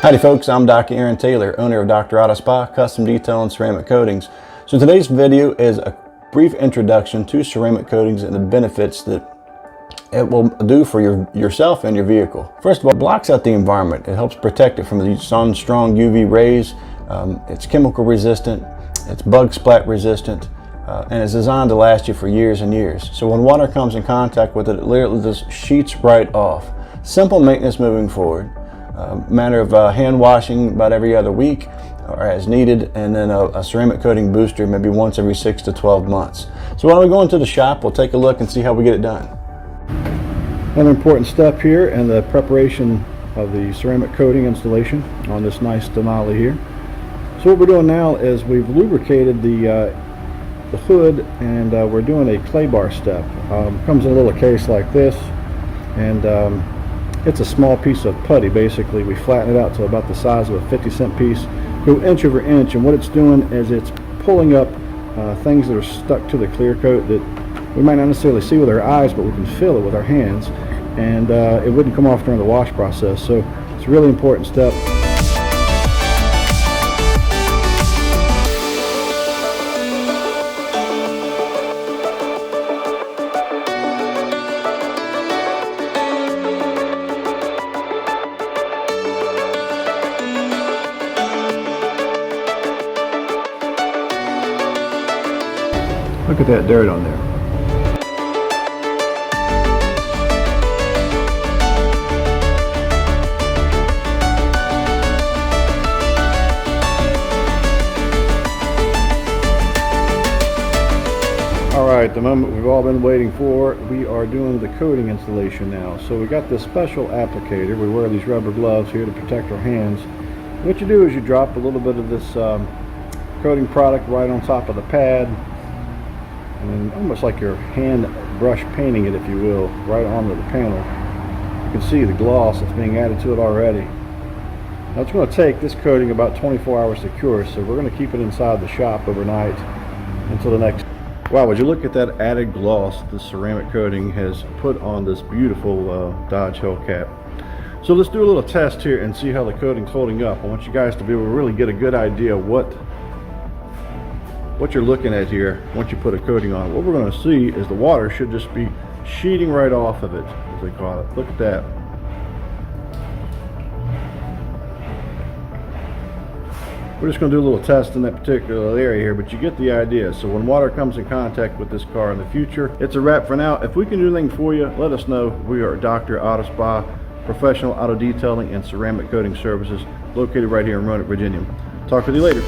Howdy folks, I'm Dr. Aaron Taylor, owner of Dr. Auto Spa, Custom Detail and Ceramic Coatings. So today's video is a brief introduction to ceramic coatings and the benefits that it will do for yourself and your vehicle. First of all, it blocks out the environment. It helps protect it from the sun's strong UV rays. It's chemical resistant, it's bug splat resistant, and it's designed to last you for years and years. So when water comes in contact with it, it literally just sheets right off. Simple maintenance moving forward. Matter of hand washing about every other week or as needed, and then a ceramic coating booster maybe once every 6 to 12 months. So why don't we go into the shop, we'll take a look and see how we get it done. Another important step here in the preparation of the ceramic coating installation on this nice Denali here. So what we're doing now is we've lubricated the hood, and we're doing a clay bar step. Comes in a little case like this, and it's a small piece of putty. Basically we flatten it out to about the size of a 50-cent piece, go inch over inch, and what it's doing is it's pulling up things that are stuck to the clear coat that we might not necessarily see with our eyes, but we can feel it with our hands, and it wouldn't come off during the wash process. So it's a really important step. Look at that dirt on there. Alright, the moment we've all been waiting for, we are doing the coating installation now. So we got this special applicator. We wear these rubber gloves here to protect our hands. What you do is you drop a little bit of this coating product right on top of the pad, and almost like your hand brush painting it, if you will, right onto the panel. You can see the gloss that's being added to it already. Now it's going to take this coating about 24 hours to cure, so we're going to keep it inside the shop overnight until the next. Wow, would you look at that added gloss the ceramic coating has put on this beautiful Dodge Hellcat. So let's do a little test here and see how the coating's holding up. I want you guys to be able to really get a good idea what you're looking at here once you put a coating on it. What we're going to see is the water should just be sheeting right off of it, as they call it. Look at that. We're just going to do a little test in that particular area here, but you get the idea. So when water comes in contact with this car in the future, it's a wrap for now. If we can do anything for you, let us know. We are Dr. Auto Spa, professional auto detailing and ceramic coating services, located right here in Roanoke, Virginia. Talk with you later.